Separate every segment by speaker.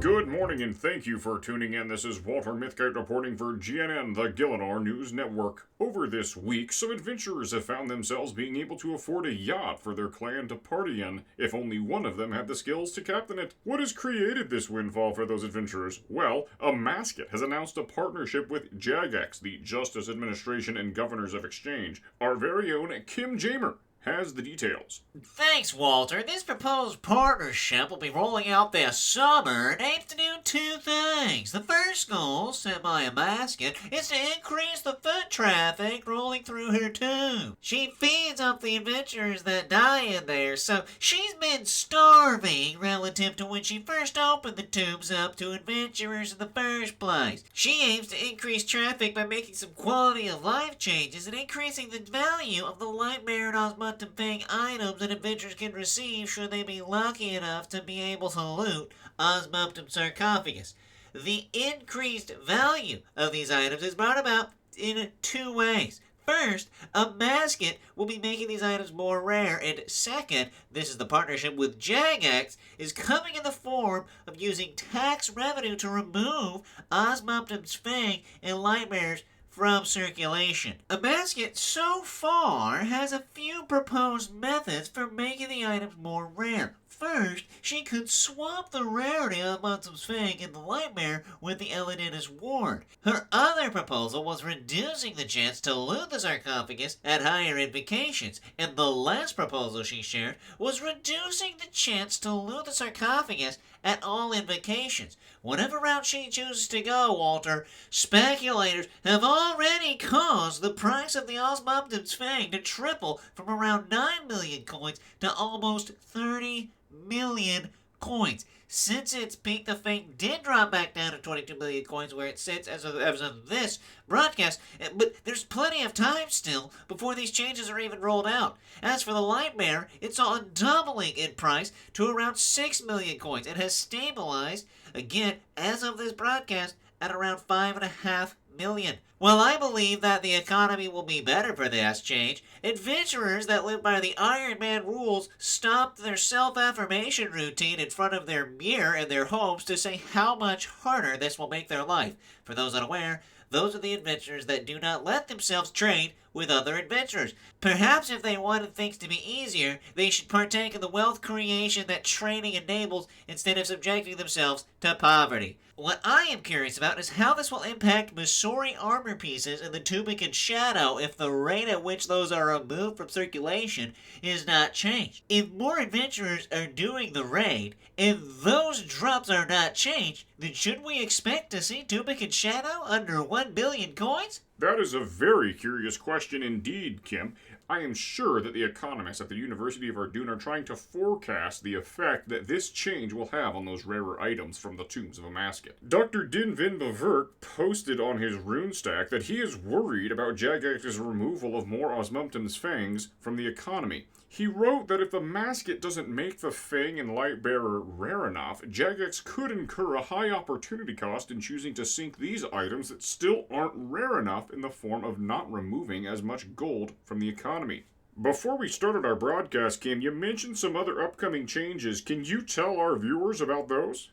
Speaker 1: Good morning and thank you for tuning in. This is Walter Mithkite reporting for GNN, the Gielinor News Network. Over this week, some adventurers have found themselves being able to afford a yacht for their clan to party in, if only one of them had the skills to captain it. What has created this windfall for those adventurers? Well, a mascot has announced a partnership with Jagex, the Justice Administration and Governors of Exchange. Our very own Kim Jamer has the details.
Speaker 2: Thanks, Walter. This proposed partnership will be rolling out this summer and aims to do two things. The first goal, set by a mascot, is to increase the foot traffic rolling through her tomb. She feeds up the adventurers that die in there, so she's been starving relative to when she first opened the tombs up to adventurers in the first place. She aims to increase traffic by making some quality of life changes and increasing the value of the Lightmare and Osmumten Fang items that adventurers can receive should they be lucky enough to be able to loot Osmumten's sarcophagus. The increased value of these items is brought about in two ways. First, a mascot will be making these items more rare, and second, this is the partnership with Jagex, is coming in the form of using tax revenue to remove Osmumten's Fang and Lightmares from circulation. A mascot so far has a few proposed methods for making the items more rare. First, she could swap the rarity of Osmumten's Fang and the Lightmare with the Eladina's Ward. Her other proposal was reducing the chance to loot the sarcophagus at higher invocations, and the last proposal she shared was reducing the chance to loot the sarcophagus at all invocations. Whatever route she chooses to go, Walter, speculators have already caused the price of the Osmumten's Fang to triple from around 9 million coins to almost 30 million coins. Since its peak, the Fang did drop back down to 22 million coins where it sits as of this broadcast, but there's plenty of time still before these changes are even rolled out. As for the Lightmare, it saw a doubling in price to around 6 million coins and has stabilized, again, as of this broadcast, at around 5.5 million. While I believe that the economy will be better for this change, adventurers that live by the Iron Man rules stopped their self-affirmation routine in front of their mirror in their homes to say how much harder this will make their life. For those unaware, those are the adventurers that do not let themselves trade with other adventurers. Perhaps if they wanted things to be easier, they should partake in the wealth creation that trading enables instead of subjecting themselves to poverty. What I am curious about is how this will impact Missouri armor pieces in the Tunic and Shadow if the rate at which those are removed from circulation is not changed. If more adventurers are doing the raid, and those drops are not changed, then should we expect to see Tunic and Shadow under 1 billion coins?
Speaker 1: That is a very curious question indeed, Kim. I am sure that the economists at the University of Ardun are trying to forecast the effect that this change will have on those rarer items from the tombs of a mascot. Dr. Dinvin Bavert posted on his rune stack that he is worried about Jagex's removal of more Osmumten's Fangs from the economy. He wrote that if the mascot doesn't make the Fang and Lightbearer rare enough, Jagex could incur a high opportunity cost in choosing to sink these items that still aren't rare enough in the form of not removing as much gold from the economy. Before we started our broadcast, Kim, you mentioned some other upcoming changes. Can you tell our viewers about those?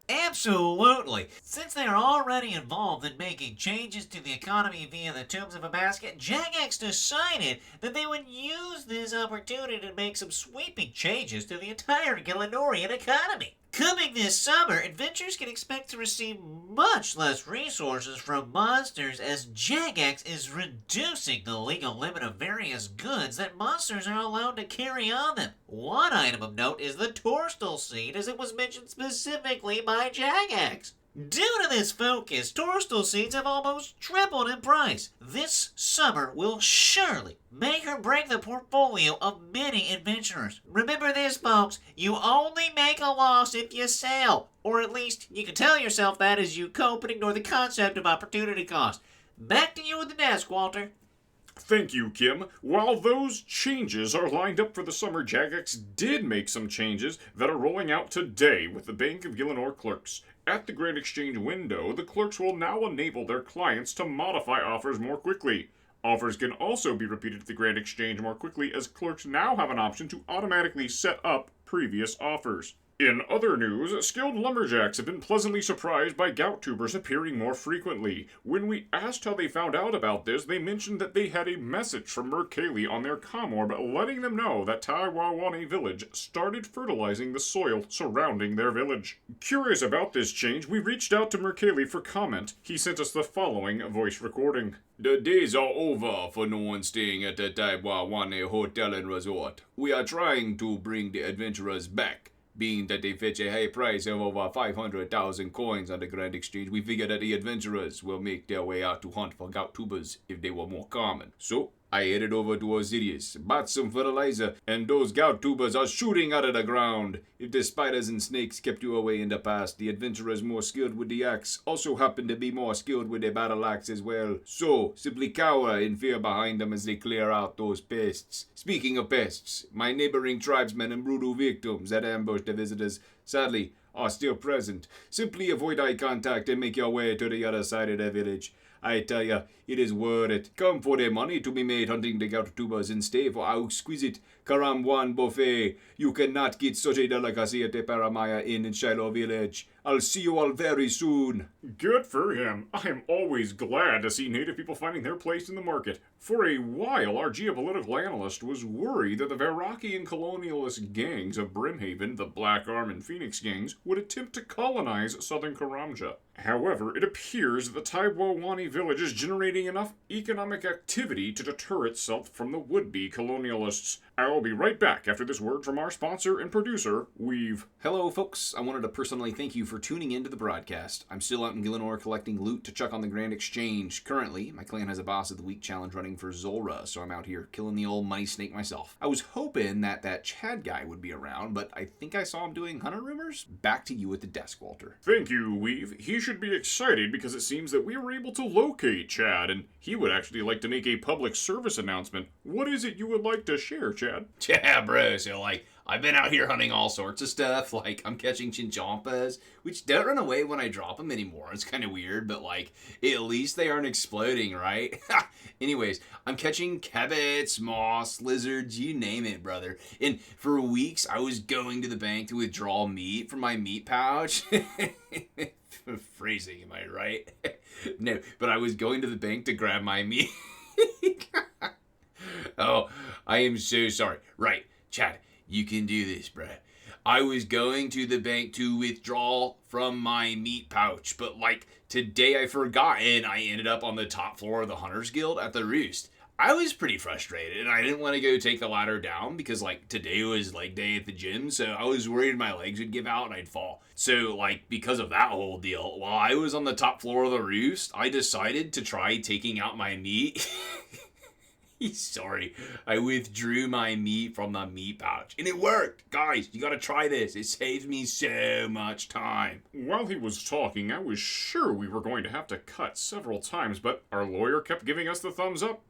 Speaker 2: Absolutely. Since they are already involved in making changes to the economy via the Tombs of a Basket, Jagex decided that they would use this opportunity to make some sweeping changes to the entire Gielinorian economy. Coming this summer, adventurers can expect to receive much less resources from monsters as Jagex is reducing the legal limit of various goods that monsters are allowed to carry on them. One item of note is the Torstal Seed, as it was mentioned specifically by Jagex. Due to this focus, Torstal Seeds have almost tripled in price. This summer will surely make or break the portfolio of many adventurers. Remember this, folks, you only make a loss if you sell. Or at least you can tell yourself that as you cope and ignore the concept of opportunity cost. Back to you at the desk, Walter.
Speaker 1: Thank you, Kim. While those changes are lined up for the summer, Jagex did make some changes that are rolling out today with the Bank of Gielinor clerks. At the Grand Exchange window, the clerks will now enable their clients to modify offers more quickly. Offers can also be repeated at the Grand Exchange more quickly, as clerks now have an option to automatically set up previous offers. In other news, skilled lumberjacks have been pleasantly surprised by gout tubers appearing more frequently. When we asked how they found out about this, they mentioned that they had a message from Mercalli on their comm orb letting them know that Tai Bwo Wannai village started fertilizing the soil surrounding their village. Curious about this change, we reached out to Mercalli for comment. He sent us the following voice recording.
Speaker 3: The days are over for no one staying at the Tai Bwo Wannai Hotel and Resort. We are trying to bring the adventurers back. Being that they fetch a high price of over 500,000 coins on the Grand Exchange, we figure that the adventurers will make their way out to hunt for gout tubers if they were more common. So, I headed over to Osrs, bought some fertilizer, and those gout tubers are shooting out of the ground. If the spiders and snakes kept you away in the past, the adventurers more skilled with the axe also happen to be more skilled with their battle axe as well. So, simply cower in fear behind them as they clear out those pests. Speaking of pests, my neighboring tribesmen and brutal victims that ambushed the visitors, sadly, are still present. Simply avoid eye contact and make your way to the other side of the village. I tell ya, it is worth it. Come for the money to be made hunting the gout tubers and stay for our exquisite Karamwan buffet. You cannot get such a delicacy at the Paramaya Inn in Shiloh Village. I'll see you all very soon.
Speaker 1: Good for him. I am always glad to see native people finding their place in the market. For a while, our geopolitical analyst was worried that the Verakian colonialist gangs of Brimhaven, the Black Arm and Phoenix gangs, would attempt to colonize southern Karamja. However, it appears that the Tai Bwo Wannai village is generating enough economic activity to deter itself from the would-be colonialists. I will be right back after this word from our sponsor and producer, Weave.
Speaker 4: Hello, folks. I wanted to personally thank you for tuning into the broadcast. I'm still out in Gielinor collecting loot to chuck on the Grand Exchange. Currently, my clan has a Boss of the Week challenge running for Zulrah, so I'm out here killing the old money snake myself. I was hoping that Chad guy would be around, but I think I saw him doing hunter rumors. Back to you at the desk, Walter.
Speaker 1: Thank you, Weave. He should be excited because it seems that we were able to locate Chad, and he would actually like to make a public service announcement. What is it you would like to share, Chad?
Speaker 4: Yeah, bro. So, I've been out here hunting all sorts of stuff. I'm catching chinchompas, which don't run away when I drop them anymore. It's kind of weird, but, at least they aren't exploding, right? Anyways, I'm catching cabbits, moss, lizards, you name it, brother. And for weeks, I was going to the bank to withdraw meat from my meat pouch. Phrasing, am I right? No, but I was going to the bank to grab my meat. Oh, I am so sorry. Right, Chad, you can do this, bruh. I was going to the bank to withdraw from my meat pouch, but today I forgot and I ended up on the top floor of the Hunters Guild at the Roost. I was pretty frustrated and I didn't want to go take the ladder down because today was day at the gym, so I was worried my legs would give out and I'd fall. So because of that whole deal, while I was on the top floor of the Roost, I decided to try taking out my meat. Sorry, I withdrew my meat from the meat pouch. And it worked! Guys, you gotta try this. It saves me so much time.
Speaker 1: While he was talking, I was sure we were going to have to cut several times, but our lawyer kept giving us the thumbs up.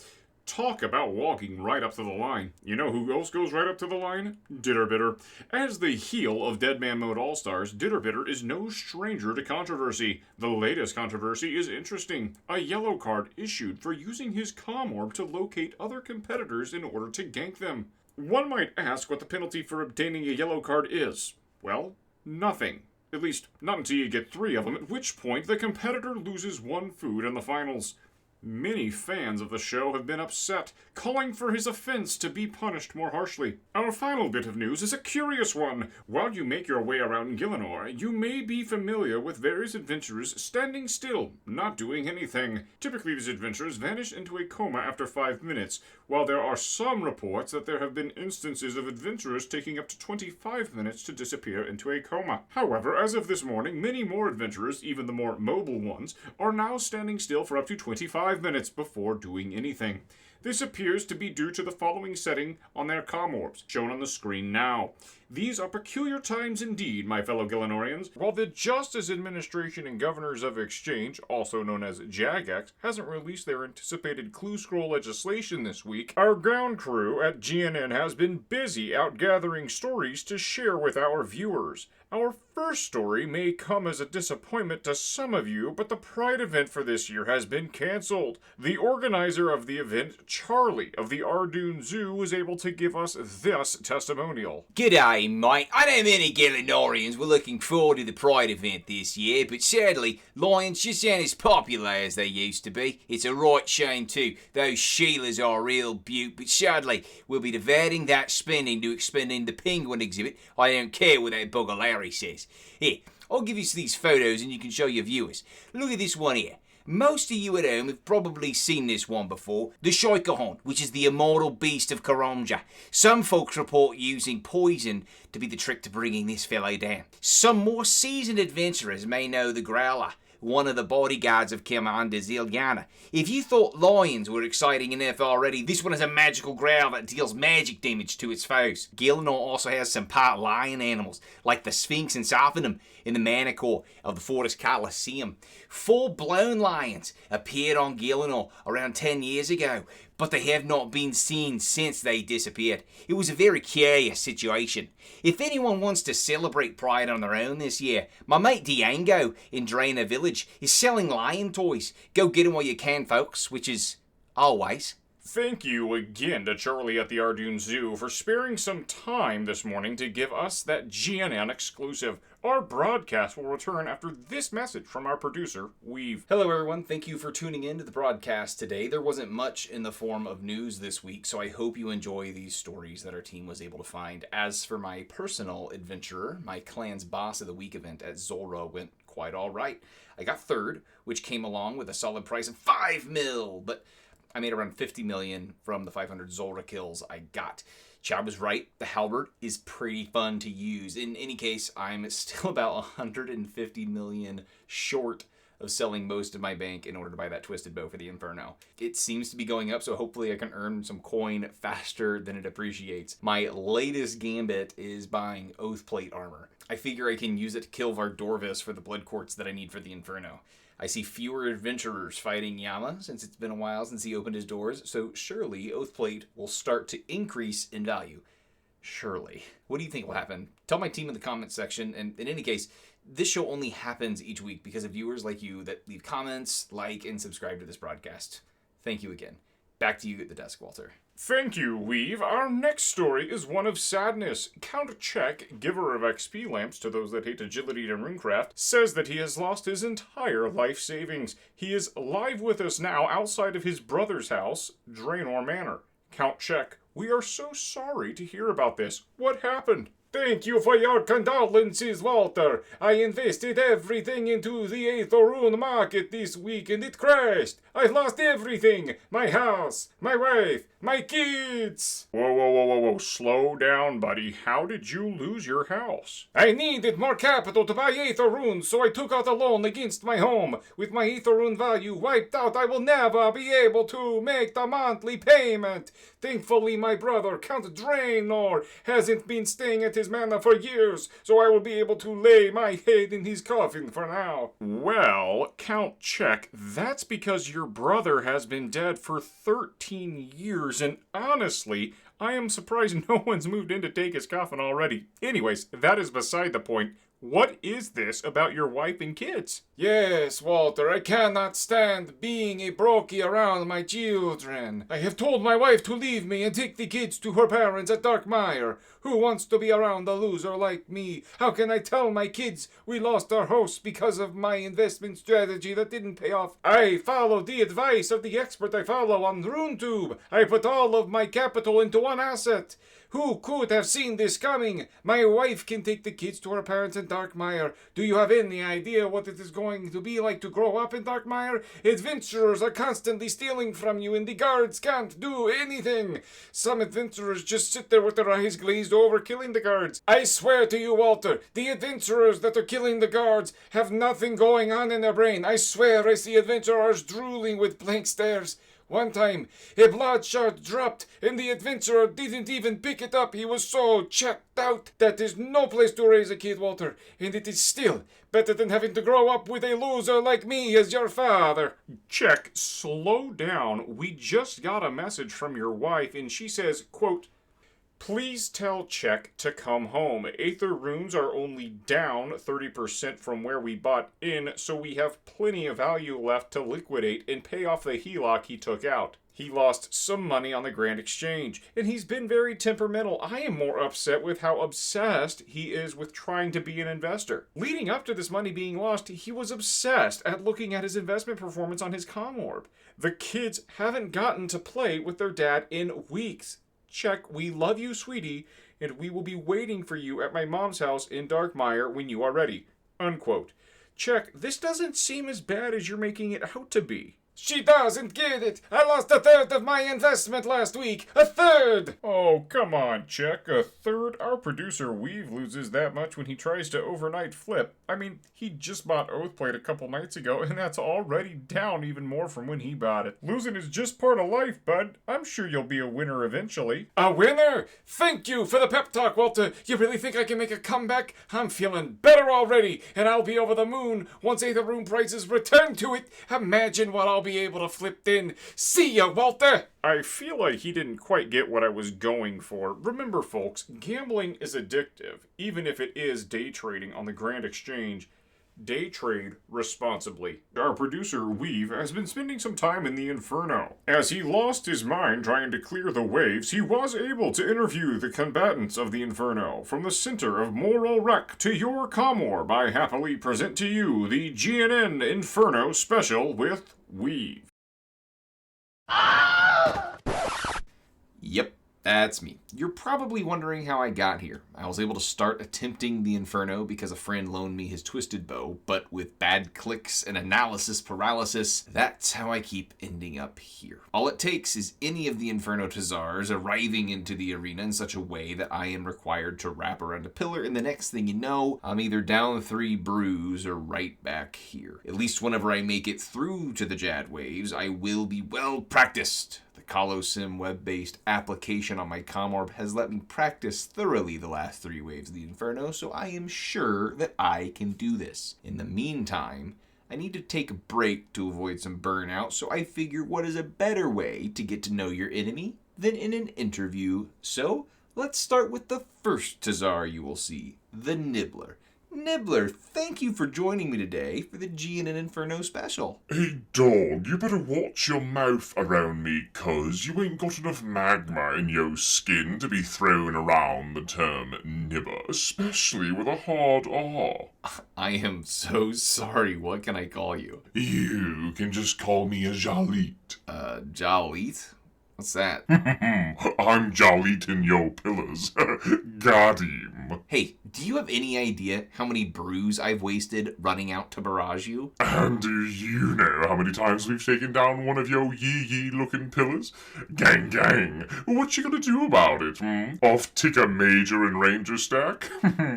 Speaker 1: Talk about walking right up to the line. You know who else goes right up to the line? Ditter Bitter. As the heel of Deadman Mode Allstars, Ditter Bitter is no stranger to controversy. The latest controversy is interesting. A yellow card issued for using his comm orb to locate other competitors in order to gank them. One might ask what the penalty for obtaining a yellow card is. Well, nothing. At least, not until you get 3 of them, at which point the competitor loses 1 food in the finals. Many fans of the show have been upset, calling for his offense to be punished more harshly. Our final bit of news is a curious one. While you make your way around Gielinor, you may be familiar with various adventurers standing still, not doing anything. Typically, these adventurers vanish into a coma after 5 minutes, while there are some reports that there have been instances of adventurers taking up to 25 minutes to disappear into a coma. However, as of this morning, many more adventurers, even the more mobile ones, are now standing still for up to 25 minutes before doing anything. This appears to be due to the following setting on their comm orbs, shown on the screen now. These are peculiar times indeed, my fellow Gielinorians. While the Justice Administration and Governors of Exchange, also known as JAGX, hasn't released their anticipated Clue Scroll legislation this week, our ground crew at GNN has been busy out gathering stories to share with our viewers. Our first story may come as a disappointment to some of you, but the Pride event for this year has been cancelled. The organizer of the event, Charlie of the Ardoon Zoo, was able to give us this testimonial.
Speaker 4: G'day, mate. I know many Gielinorians were looking forward to the Pride event this year, but sadly, lions just aren't as popular as they used to be. It's a right shame too. Those Sheilas are a real beaut, but sadly, we'll be diverting that spending to expending the penguin exhibit. I don't care what that bugger Larry says. Here, I'll give you these photos and you can show your viewers. Look at this one here. Most of you at home have probably seen this one before, the Shoikahon, which is the immortal beast of Karamja. Some folks report using poison to be the trick to bringing this fellow down. Some more seasoned adventurers may know the Growler, one of the bodyguards of Commander Ziliana. If you thought lions were exciting enough already, this one has a magical growl that deals magic damage to its foes. Gielinor also has some part lion animals, like the Sphinx and Sophanum in the Manicore of the Forest Coliseum. Full-blown lions appeared on Gielinor around 10 years ago, but they have not been seen since they disappeared. It was a very curious situation. If anyone wants to celebrate Pride on their own this year, my mate Diango in Draina Village is selling lion toys. Go get them while you can, folks, which is always.
Speaker 1: Thank you again to Charlie at the Ardoon Zoo for sparing some time this morning to give us that GNN exclusive. Our broadcast will return after this message from our producer, Weave.
Speaker 5: Hello everyone, thank you for tuning in to the broadcast today. There wasn't much in the form of news this week, so I hope you enjoy these stories that our team was able to find. As for my personal adventurer, my clan's boss of the week event at Zulrah went quite alright. I got third, which came along with a solid price of 5 mil, but I made around 50 million from the 500 Zulrah kills I got. Chad was right, the halberd is pretty fun to use. In any case, I'm still about 150 million short of selling most of my bank in order to buy that twisted bow for the Inferno. It seems to be going up, so hopefully I can earn some coin faster than it appreciates. My latest gambit is buying Oathplate armor. I figure I can use it to kill Vardorvis for the blood quartz that I need for the Inferno. I see fewer adventurers fighting Yama since it's been a while since he opened his doors, so surely Oathplate will start to increase in value. Surely. What do you think will happen? Tell my team in the comments section, and in any case, this show only happens each week because of viewers like you that leave comments, like, and subscribe to this broadcast. Thank you again. Back to you at the desk, Walter.
Speaker 1: Thank you, Weave. Our next story is one of sadness. Count Check, giver of XP lamps to those that hate agility and runecraft, says that he has lost his entire life savings. He is live with us now outside of his brother's house, Draenor Manor. Count Check, we are so sorry to hear about this. What happened? Thank you for your condolences, Walter. I invested everything into the Aetherune market this week and it crashed. I lost everything. My house, my wife, my kids. Whoa. Slow down, buddy. How did you lose your house? I needed more capital to buy Aetherune, so I took out a loan against my home. With my Aetherune value wiped out, I will never be able to make the monthly payment. Thankfully, my brother, Count Draenor, hasn't been staying at his manor for years, so I will be able to lay my head in his coffin for now. Well, Count Check, that's because your brother has been dead for 13 years, and honestly, I am surprised no one's moved in to take his coffin already. Anyways, that is beside the point. What is this about your wife and kids? Yes, Walter, I cannot stand being a brokey around my children. I have told my wife to leave me and take the kids to her parents at Darkmire. Who wants to be around a loser like me? How can I tell my kids we lost our house because of my investment strategy that didn't pay off? I followed the advice of the expert I follow on RuneTube. I put all of my capital into one asset. Who could have seen this coming? My wife can take the kids to her parents in Darkmire. Do you have any idea what it is going to be like to grow up in Darkmire? Adventurers are constantly stealing from you and the guards can't do anything. Some adventurers just sit there with their eyes glazed over killing the guards. I swear to you, Walter, the adventurers that are killing the guards have nothing going on in their brain. I swear I see adventurers drooling with blank stares. One time, a blood shard dropped, and the adventurer didn't even pick it up. He was so checked out. That is no place to raise a kid, Walter, and it is still better than having to grow up with a loser like me as your father. Check, slow down. We just got a message from your wife, and she says, quote, Please tell Czech to come home. Aether runes are only down 30% from where we bought in, so we have plenty of value left to liquidate and pay off the HELOC he took out. He lost some money on the Grand Exchange, and he's been very temperamental. I am more upset with how obsessed he is with trying to be an investor. Leading up to this money being lost, he was obsessed at looking at his investment performance on his comm orb. The kids haven't gotten to play with their dad in weeks. Czech, we love you, sweetie, and we will be waiting for you at my mom's house in Darkmire when you are ready. Unquote. Czech, this doesn't seem as bad as you're making it out to be.
Speaker 5: She doesn't get it. I lost a third of my investment last week. A third!
Speaker 1: Oh, come on, Czech. A third? Our producer Weave loses that much when he tries to overnight flip. I mean, he just bought Oathplate a couple nights ago, and that's already down even more from when he bought it. Losing is just part of life, bud. I'm sure you'll be a winner eventually.
Speaker 5: A winner? Thank you for the pep talk, Walter. You really think I can make a comeback? I'm feeling better already, and I'll be over the moon once Aether Rune prices return to it. Imagine what I'll be able to flip then. See ya, Walter!
Speaker 1: I feel like he didn't quite get what I was going for. Remember, folks, gambling is addictive, even if it is day trading on the Grand Exchange. Day trade responsibly. Our producer, Weave, has been spending some time in the Inferno. As he lost his mind trying to clear the waves, he was able to interview the combatants of the Inferno. From the center of moral wreck to your comm orb, I happily present to you the GNN Inferno special with Weave.
Speaker 5: Yep, that's me. You're probably wondering how I got here. I was able to start attempting the Inferno because a friend loaned me his twisted bow, but with bad clicks and analysis paralysis, that's how I keep ending up here. All it takes is any of the Inferno Tazars arriving into the arena in such a way that I am required to wrap around a pillar, and the next thing you know, I'm either down 3 brews or right back here. At least whenever I make it through to the Jad waves, I will be well practiced. Colosim web-based application on my comm orb has let me practice thoroughly the last 3 waves of the Inferno, so I am sure that I can do this. In the meantime, I need to take a break to avoid some burnout, so I figure what is a better way to get to know your enemy than in an interview. So, let's start with the first Tazar you will see, the Nibbler. Nibbler, thank you for joining me today for the GNN Inferno special.
Speaker 6: Hey dog, you better watch your mouth around me, cuz you ain't got enough magma in your skin to be throwing around the term nibber, especially with a hard R.
Speaker 5: I am so sorry, what can I call you?
Speaker 6: You can just call me a Jalit.
Speaker 5: Jalit? What's that?
Speaker 6: I'm Jalitin your pillars. Got him.
Speaker 5: Hey, do you have any idea how many brews I've wasted running out to barrage you?
Speaker 6: And do you know how many times we've taken down one of your yee-yee looking pillars? Gang gang, what you gonna do about it, Off ticker major and ranger stack?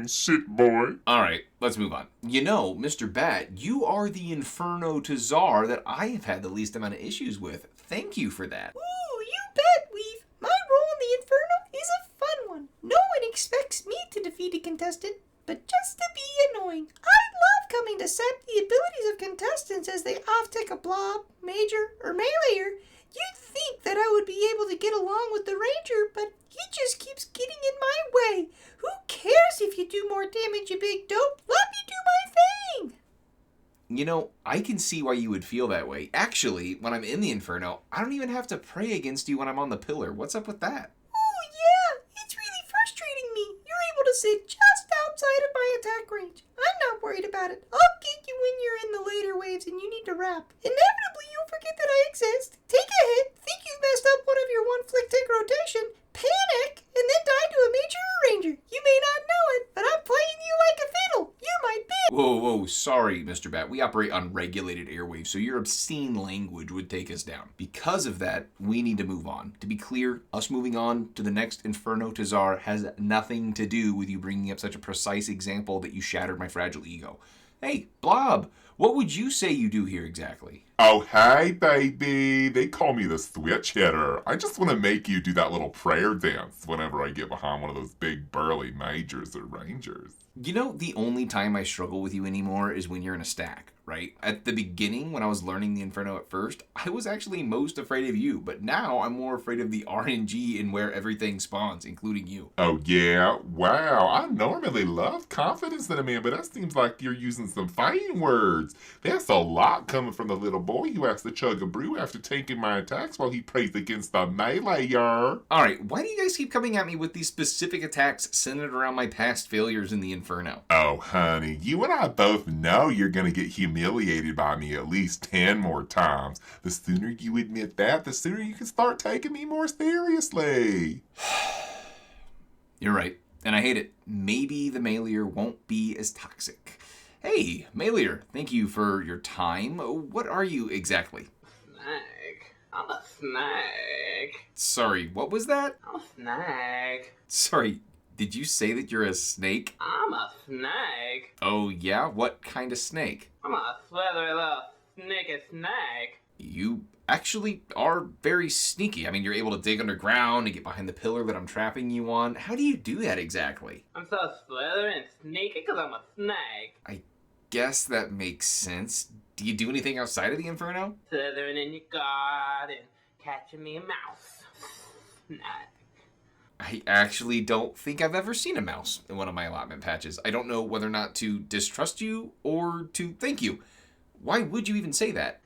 Speaker 6: Sit boy.
Speaker 5: Alright, let's move on. You know, Mr. Bat, you are the Inferno Tazar that I have had the least amount of issues with. Thank you for that.
Speaker 7: Ooh, you bet, Weave. My role in the Inferno is a fun one. No one expects me to defeat a contestant, but just to be annoying. I love coming to sap the abilities of contestants as they off-tick a blob, major, or meleeer. You'd think that I would be able to get along with the ranger, but he just keeps getting in my way. Who cares if you do more damage, you big dope? Let me do my thing!
Speaker 5: You know, I can see why you would feel that way. Actually, when I'm in the Inferno, I don't even have to pray against you when I'm on the pillar. What's up with that?
Speaker 7: Oh, yeah, it's really frustrating me. You're able to sit just outside of my attack range. I'm not worried about it. I'll get you when you're in the later waves and you need to wrap. Inevitably, you'll forget that I exist, take a hit, think you've messed up one of your one-flick tick rotation, panic, and then die to a major or ranger. You may not know it, but I'm playing you like a fiddle. You're my bitch.
Speaker 5: Whoa, sorry, Mr. Bat. We operate on regulated airwaves, so your obscene language would take us down. Because of that, we need to move on. To be clear, us moving on to the next Inferno Tazar has nothing to do with you bringing up such a precise example that you shattered my fragile ego. Hey, Blob, what would you say you do here exactly?
Speaker 6: Oh, hey, baby. They call me the switch hitter. I just want to make you do that little prayer dance whenever I get behind one of those big burly majors or rangers.
Speaker 5: You know, the only time I struggle with you anymore is when you're in a stack. right? At the beginning, when I was learning the Inferno at first, I was actually most afraid of you, but now I'm more afraid of the RNG and where everything spawns, including you.
Speaker 6: Oh, yeah? Wow, I normally love confidence in a man, but that seems like you're using some fighting words. There's a lot coming from the little boy who has to chug a brew after taking my attacks while he prays against the meleeer.
Speaker 5: Alright, why do you guys keep coming at me with these specific attacks centered around my past failures in the Inferno?
Speaker 6: Oh, honey, you and I both know you're gonna get humiliated by me at least 10 more times. The sooner you admit that, the sooner you can start taking me more seriously.
Speaker 5: You're right, and I hate it. Maybe the meleeer won't be as toxic. Hey, meleeer, thank you for your time. What are you exactly?
Speaker 8: Snag. I'm a snag.
Speaker 5: Sorry, what was that?
Speaker 8: I'm a snag.
Speaker 5: Sorry, did you say that you're a snake?
Speaker 8: I'm a snag.
Speaker 5: Oh yeah? What kind of snake?
Speaker 8: I'm a slithery little sneaky snag.
Speaker 5: You actually are very sneaky. I mean, you're able to dig underground and get behind the pillar that I'm trapping you on. How do you do that exactly?
Speaker 8: I'm so slithery and sneaky because I'm a snag.
Speaker 5: I guess that makes sense. Do you do anything outside of the Inferno?
Speaker 8: Slithering in your garden, catching me a mouse. Snag.
Speaker 5: I actually don't think I've ever seen a mouse in one of my allotment patches. I don't know whether or not to distrust you or to thank you. Why would you even say that?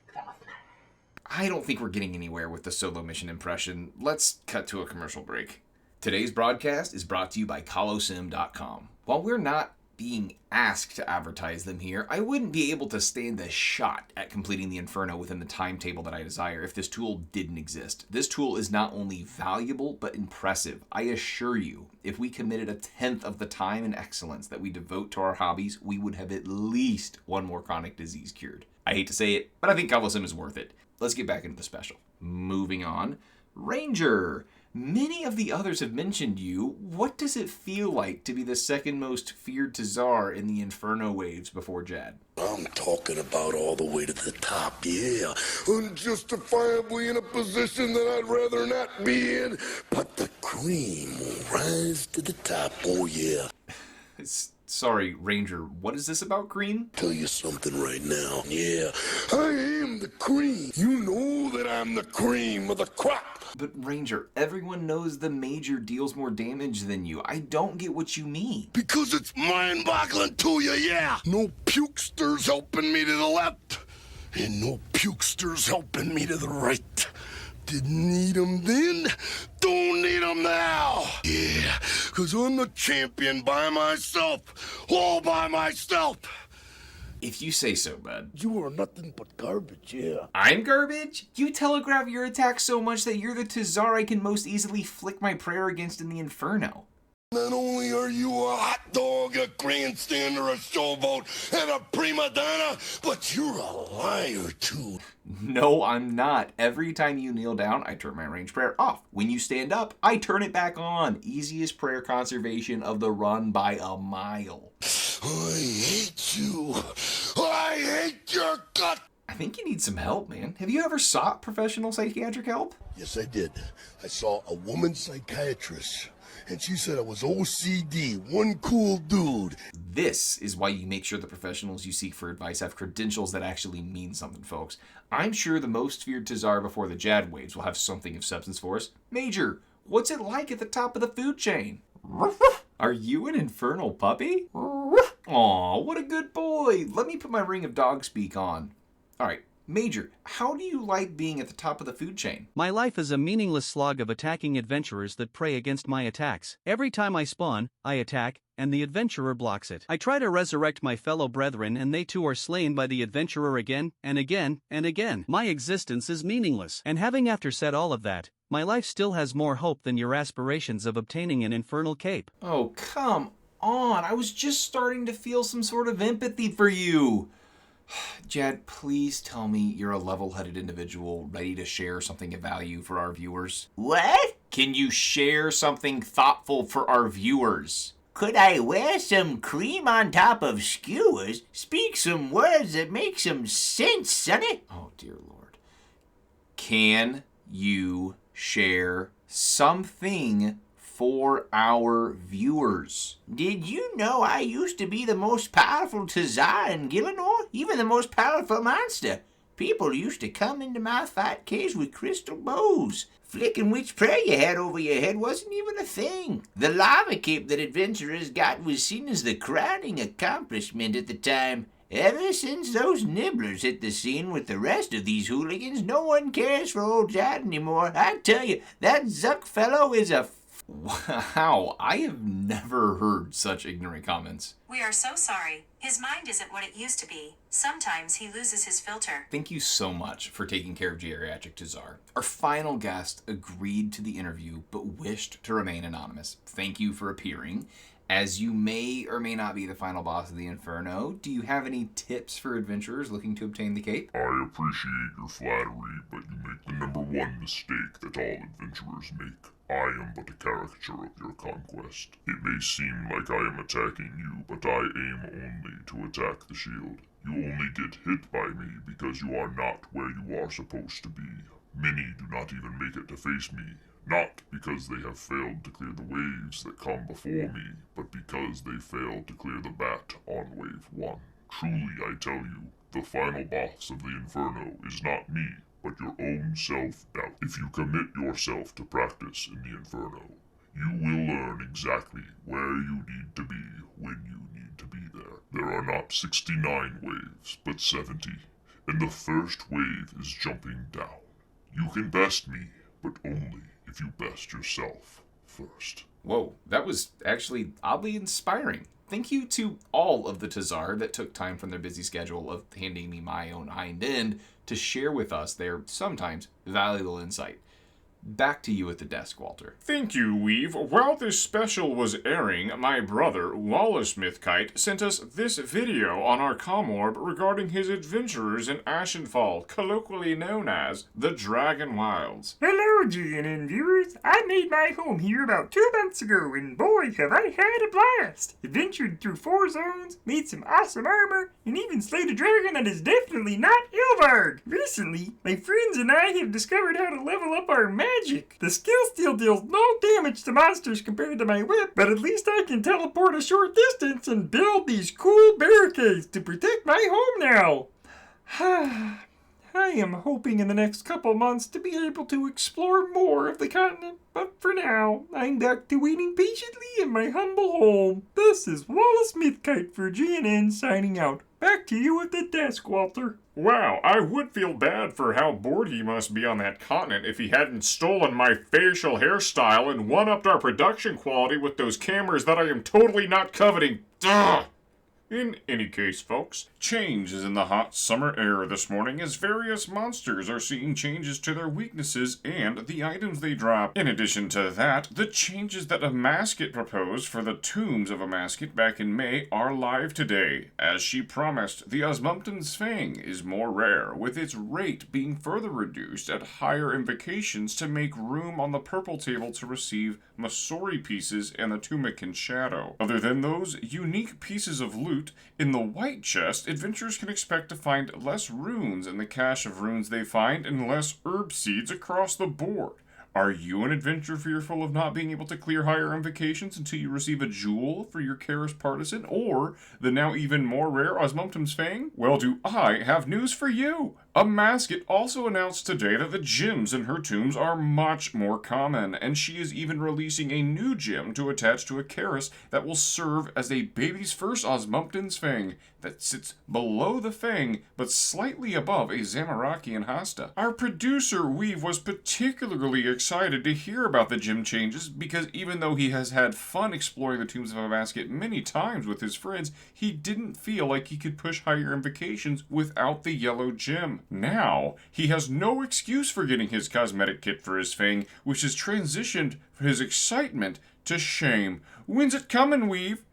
Speaker 5: I don't think we're getting anywhere with the solo mission impression. Let's cut to a commercial break. Today's broadcast is brought to you by Colosim.com. While we're not being asked to advertise them here, I wouldn't be able to stand a shot at completing the Inferno within the timetable that I desire if this tool didn't exist. This tool is not only valuable, but impressive. I assure you, if we committed 1/10 of the time and excellence that we devote to our hobbies, we would have at least one more chronic disease cured. I hate to say it, but I think Colosim is worth it. Let's get back into the special. Moving on. Ranger. Many of the others have mentioned you. What does it feel like to be the second most feared Tazar in the Inferno waves before Jad?
Speaker 9: I'm talking about all the way to the top, yeah. Unjustifiably in a position that I'd rather not be in. But the cream will rise to the top, oh yeah.
Speaker 5: Sorry, Ranger, what is this about cream?
Speaker 9: Tell you something right now, yeah. I am the cream. You know that I'm the cream of the crop.
Speaker 5: But Ranger, everyone knows the Major deals more damage than you. I don't get what you mean.
Speaker 9: Because it's mind-boggling to you, yeah. No pukesters helping me to the left. And no pukesters helping me to the right. Didn't need 'em then, don't need 'em now. Yeah, because I'm the champion by myself, all by myself.
Speaker 5: If you say so, bud.
Speaker 9: You are nothing but garbage, yeah.
Speaker 5: I'm garbage? You telegraph your attack so much that you're the Tazar I can most easily flick my prayer against in the Inferno.
Speaker 9: Not only are you a hot dog, a grandstander, a showboat, and a prima donna, but you're a liar, too.
Speaker 5: No, I'm not. Every time you kneel down, I turn my range prayer off. When you stand up, I turn it back on. Easiest prayer conservation of the run by a mile.
Speaker 9: I hate you. I hate your gut.
Speaker 5: I think you need some help, man. Have you ever sought professional psychiatric help?
Speaker 9: Yes, I did. I saw a woman psychiatrist, and she said I was OCD, one cool dude.
Speaker 5: This is why you make sure the professionals you seek for advice have credentials that actually mean something, folks. I'm sure the most feared Tazar before the Jad waves will have something of substance for us. Major, what's it like at the top of the food chain? Are you an infernal puppy? Aw, what a good boy. Let me put my ring of dog speak on. All right, Major, how do you like being at the top of the food chain?
Speaker 10: My life is a meaningless slog of attacking adventurers that prey against my attacks. Every time I spawn, I attack, and the adventurer blocks it. I try to resurrect my fellow brethren and they too are slain by the adventurer again, and again, and again. My existence is meaningless. And having after said all of that, my life still has more hope than your aspirations of obtaining an infernal cape.
Speaker 5: Oh, come on. I was just starting to feel some sort of empathy for you. Jad, please tell me you're a level-headed individual ready to share something of value for our viewers.
Speaker 2: What?
Speaker 5: Can you share something thoughtful for our viewers?
Speaker 2: Could I wear some cream on top of skewers? Speak some words that make some sense, sonny?
Speaker 5: Oh, dear Lord. Can you share something for our viewers?
Speaker 2: Did you know I used to be the most powerful Tazar in Gielinor?
Speaker 11: even the most powerful monster. People used to come into my fight caves with crystal bows. Flicking which prey you had over your head wasn't even a thing. The lava cape that adventurers got was seen as the crowning accomplishment at the time. Ever since those nibblers hit the scene with the rest of these hooligans, no one cares for old Jad anymore. I tell you, that Zuck fellow is a...
Speaker 5: Wow, I have never heard such ignorant comments.
Speaker 12: We are so sorry. His mind isn't what it used to be. Sometimes he loses his filter.
Speaker 5: Thank you so much for taking care of Geriatric Tazar. Our final guest agreed to the interview, but wished to remain anonymous. Thank you for appearing. As you may or may not be the final boss of the Inferno, do you have any tips for adventurers looking to obtain the cape?
Speaker 6: I appreciate your flattery, but you make the number one mistake that all adventurers make. I am but a caricature of your conquest. It may seem like I am attacking you, but I aim only to attack the shield. You only get hit by me because you are not where you are supposed to be. Many do not even make it to face me. Not because they have failed to clear the waves that come before me, but because they failed to clear the bat on wave 1. Truly, I tell you, the final boss of the Inferno is not me, but your own self-doubt. If you commit yourself to practice in the Inferno, you will learn exactly where you need to be when you need to be there. There are not 69 waves, but 70, and the first wave is jumping down. You can best me, but only if you best yourself first.
Speaker 5: Whoa, that was actually oddly inspiring. Thank you to all of the Tazar that took time from their busy schedule of handing me my own hind end to share with us their sometimes valuable insight. Back to you at the desk, Walter.
Speaker 1: Thank you, Weave. While this special was airing, my brother, Walter Mithkite, sent us this video on our Comorb regarding his adventurers in Ashenfall, colloquially known as the Dragonwilds.
Speaker 13: Hello, GNN viewers. I made my home here about 2 months ago, and boy, have I had a blast. Adventured through 4 zones, made some awesome armor, and even slayed a dragon that is definitely not Ilvarg. Recently, my friends and I have discovered how to level up our magic. The skill still deals no damage to monsters compared to my whip, but at least I can teleport a short distance and build these cool barricades to protect my home now. I am hoping in the next couple months to be able to explore more of the continent, but for now, I'm back to waiting patiently in my humble home. This is Walter Mithkite for GNN signing out. Back to you at the desk, Walter.
Speaker 1: Wow, I would feel bad for how bored he must be on that continent if he hadn't stolen my facial hairstyle and one-upped our production quality with those cameras that I am totally not coveting. Ugh! In any case, folks, change is in the hot summer air this morning as various monsters are seeing changes to their weaknesses and the items they drop. In addition to that, the changes that Amasket proposed for the tombs of Amasket back in May are live today. As she promised, the Osmumten's Fang is more rare, with its rate being further reduced at higher invocations to make room on the purple table to receive Masori pieces and the Tumican Shadow. Other than those unique pieces of loot, in the white chest, adventurers can expect to find less runes in the cache of runes they find and less herb seeds across the board. Are you an adventurer fearful of not being able to clear higher invocations until you receive a jewel for your Karis Partisan, or the now even more rare Osmumten's Fang? Well, do I have news for you! Amasket also announced today that the gems in her tombs are much more common, and she is even releasing a new gem to attach to a Karis that will serve as a baby's first Osmumten's Fang that sits below the Fang but slightly above a Zamorakian Hasta. Our producer Weave was particularly excited to hear about the gem changes because even though he has had fun exploring the tombs of Amasket many times with his friends, he didn't feel like he could push higher invocations without the yellow gem. Now, he has no excuse for getting his cosmetic kit for his Fang, which has transitioned his excitement to shame. When's it coming, Weave?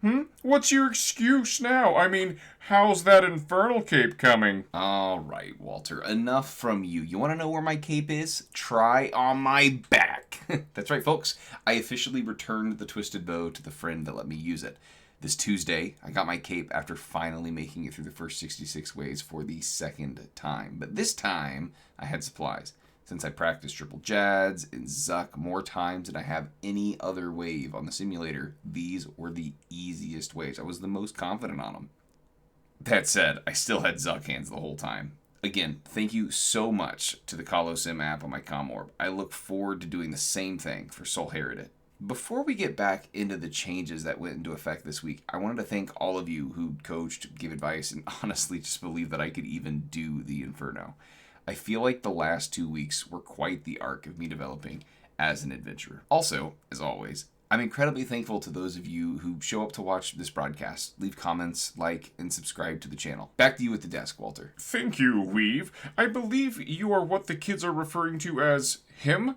Speaker 1: What's your excuse now? I mean, how's that infernal cape coming?
Speaker 5: Alright, Walter, enough from you. You want to know where my cape is? Try on my back. That's right, folks. I officially returned the twisted bow to the friend that let me use it. This Tuesday, I got my cape after finally making it through the first 66 waves for the second time. But this time, I had supplies. Since I practiced triple Jads and Zuck more times than I have any other wave on the simulator, these were the easiest waves. I was the most confident on them. That said, I still had Zuck hands the whole time. Again, thank you so much to the Colosim app on my Comorb. I look forward to doing the same thing for Soul Heredit. Before we get back into the changes that went into effect this week, I wanted to thank all of you who coached, gave advice, and honestly just believed that I could even do the Inferno. I feel like the last 2 weeks were quite the arc of me developing as an adventurer. Also, as always, I'm incredibly thankful to those of you who show up to watch this broadcast, leave comments, like, and subscribe to the channel. Back to you at the desk, Walter.
Speaker 1: Thank you, Weave. I believe you are what the kids are referring to as him?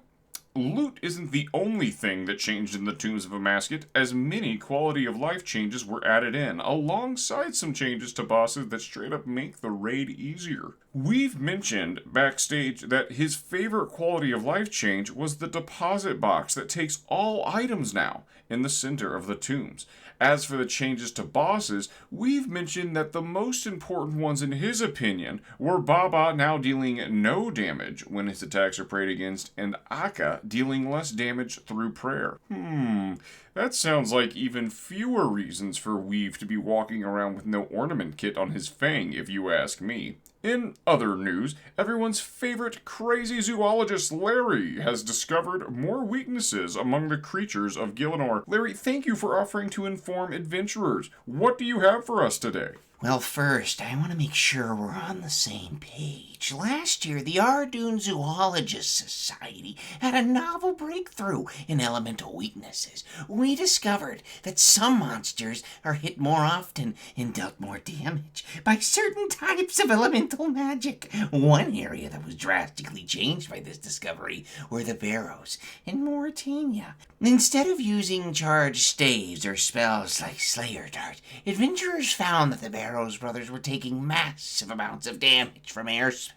Speaker 1: Loot isn't the only thing that changed in the Tombs of Amasket, as many quality of life changes were added in, alongside some changes to bosses that straight up make the raid easier. We've mentioned backstage that his favorite quality of life change was the deposit box that takes all items now in the center of the tombs. As for the changes to bosses, we've mentioned that the most important ones in his opinion were Baba now dealing no damage when his attacks are prayed against, and Akka dealing less damage through prayer. That sounds like even fewer reasons for Weave to be walking around with no ornament kit on his Fang, if you ask me. In other news, everyone's favorite crazy zoologist Larry has discovered more weaknesses among the creatures of Gielinor. Larry, thank you for offering to inform adventurers. What do you have for us today?
Speaker 11: Well, first, I want to make sure we're on the same page. Last year, the Ardoon Zoologist Society had a novel breakthrough in elemental weaknesses. We discovered that some monsters are hit more often and dealt more damage by certain types of elemental magic. One area that was drastically changed by this discovery were the Barrows in Mauritania. Instead of using charged staves or spells like Slayer Dart, adventurers found that the Barrows brothers were taking massive amounts of damage from air spells.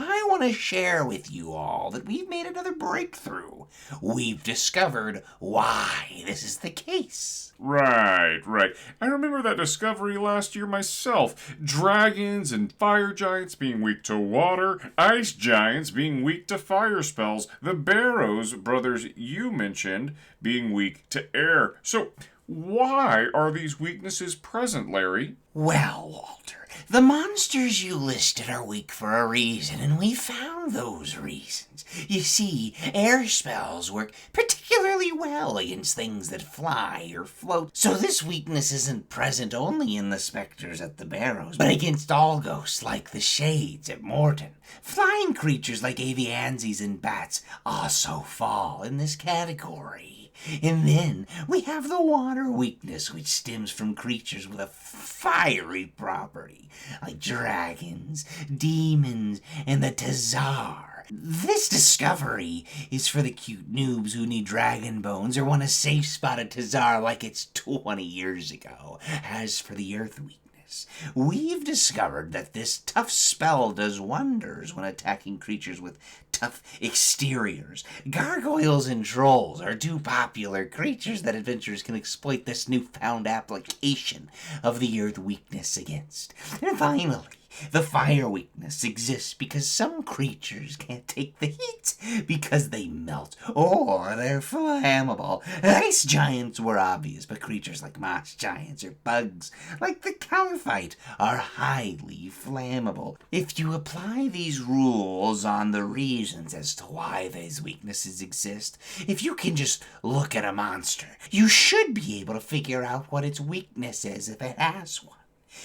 Speaker 11: I want to share with you all that we've made another breakthrough. We've discovered why this is the case.
Speaker 1: Right. I remember that discovery last year myself. Dragons and fire giants being weak to water, ice giants being weak to fire spells, the Barrows brothers you mentioned being weak to air. So, why are these weaknesses present, Larry?
Speaker 11: Well, Walter, the monsters you listed are weak for a reason, and we found those reasons. You see, air spells work particularly well against things that fly or float, so this weakness isn't present only in the specters at the Barrows, but against all ghosts like the Shades at Morton. Flying creatures like aviansies and bats also fall in this category. And then we have the water weakness, which stems from creatures with a fiery property, like dragons, demons, and the Tazar. This discovery is for the cute noobs who need dragon bones or want a safe spot at Tazar like it's 20 years ago. As for the earth weakness, we've discovered that this tough spell does wonders when attacking creatures with tough exteriors. Gargoyles and trolls are two popular creatures that adventurers can exploit this newfound application of the earth weakness against. And finally, the fire weakness exists because some creatures can't take the heat because they melt or they're flammable. Ice giants were obvious, but creatures like moss giants or bugs like the Caliphyte are highly flammable. If you apply these rules on the reasons as to why these weaknesses exist, if you can just look at a monster, you should be able to figure out what its weakness is if it has one.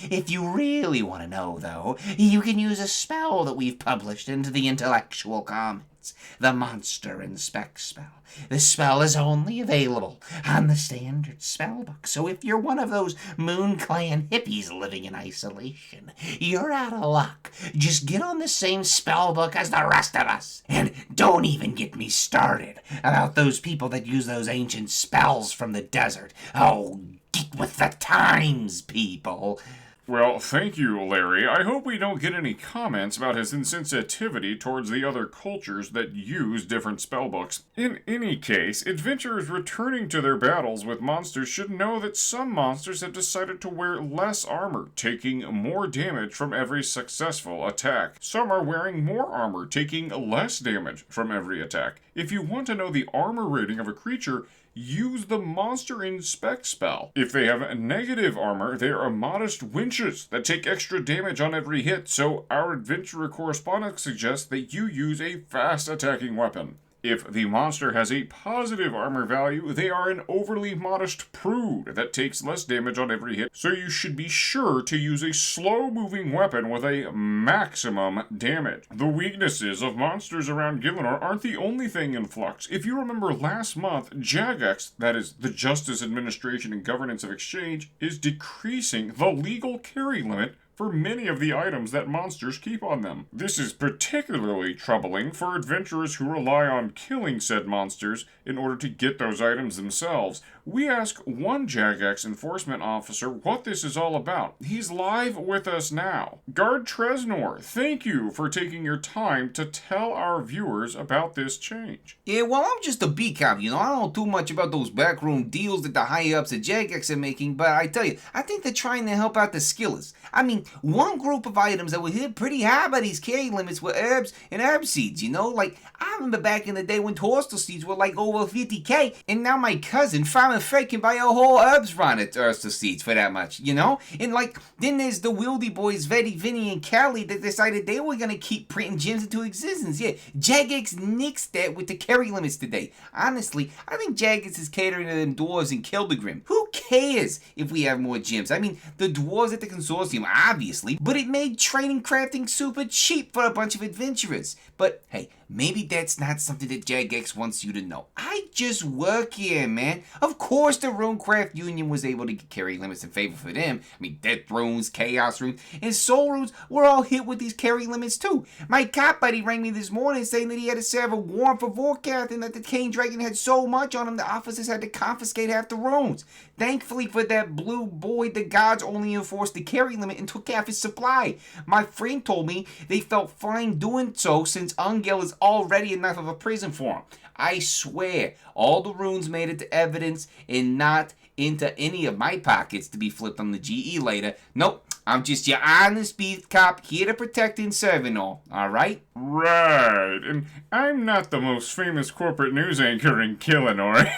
Speaker 11: If you really want to know, though, you can use a spell that we've published into the Intellectual Commons, the Monster Inspect spell. This spell is only available on the standard spellbook, so if you're one of those Moon Clan hippies living in isolation, you're out of luck. Just get on the same spellbook as the rest of us. And don't even get me started about those people that use those ancient spells from the desert. Oh, get with the times, people.
Speaker 1: Well, thank you, Larry. I hope we don't get any comments about his insensitivity towards the other cultures that use different spellbooks. In any case, adventurers returning to their battles with monsters should know that some monsters have decided to wear less armor, taking more damage from every successful attack. Some are wearing more armor, taking less damage from every attack. If you want to know the armor rating of a creature, use the Monster Inspect spell. If they have negative armor, they are modest winches that take extra damage on every hit, so our adventurer correspondent suggests that you use a fast attacking weapon. If the monster has a positive armor value, they are an overly modest prude that takes less damage on every hit, so you should be sure to use a slow-moving weapon with a maximum damage. The weaknesses of monsters around Gielinor aren't the only thing in flux. If you remember last month, Jagex, that is, the Justice Administration and Governance of Exchange, is decreasing the legal carry limit for many of the items that monsters keep on them. This is particularly troubling for adventurers who rely on killing said monsters in order to get those items themselves. We ask one Jagex enforcement officer what this is all about. He's live with us now. Guard Tresnor, thank you for taking your time to tell our viewers about this change.
Speaker 11: Yeah, well, I'm just a B-cop, you know. I don't know too much about those backroom deals that the high-ups at Jagex are making, but I tell you, I think they're trying to help out the skillers. I mean, one group of items that were hit pretty high by these carry limits were herbs and herb seeds, you know? Like, I remember back in the day when Torstal seeds were like over 50k, and now my cousin, Farmer Fred, can buy a whole herbs run at Torstal seeds for that much, you know? And like, then there's the Wildy boys, Vetty, Vinny, and Callie that decided they were gonna keep printing gems into existence. Yeah, Jagex nixed that with the carry limits today. Honestly, I think Jagex is catering to them dwarves in Kildegrim. Who cares if we have more gems? I mean, the dwarves at the consortium, obviously, but it made trading crafting super cheap for a bunch of adventurers. But hey, maybe that's not something that Jagex wants you to know. I just work here, man. Of course the Runecraft Union was able to get carry limits in favor for them. I mean, Death Runes, Chaos Runes, and Soul Runes were all hit with these carry limits too. My cop buddy rang me this morning saying that he had to serve a warrant for Vorkath and that the Cane Dragon had so much on him the officers had to confiscate half the runes. Thankfully for that blue boy, the gods only enforced the carry limit and took half his supply. My friend told me they felt fine doing so since Ungel is already enough of a prison for him. I swear, all the runes made it to evidence and not into any of my pockets to be flipped on the GE later. Nope, I'm just your honest beef cop here to protect and serve and all, alright?
Speaker 1: Right, and I'm not the most famous corporate news anchor in Gielinor.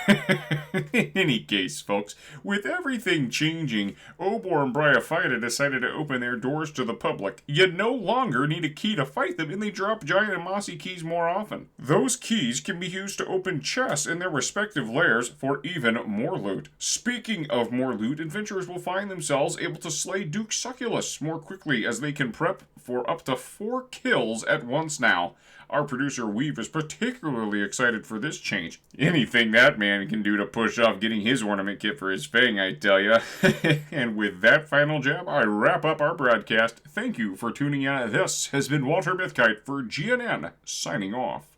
Speaker 1: In any case, folks, with everything changing, Obor and Bryophyta decided to open their doors to the public. You no longer need a key to fight them, and they drop giant and mossy keys more often. Those keys can be used to open chests in their respective lairs for even more loot. Speaking of more loot, adventurers will find themselves able to slay Duke Succellus more quickly as they can prep for up to 4 kills at once now. Our producer Weave is particularly excited for this change. Anything that man can do to push off getting his ornament kit for his Fang, I tell ya. And with that final jab, I wrap up our broadcast. Thank you for tuning in. This has been Walter Mithkite for GNN, signing off.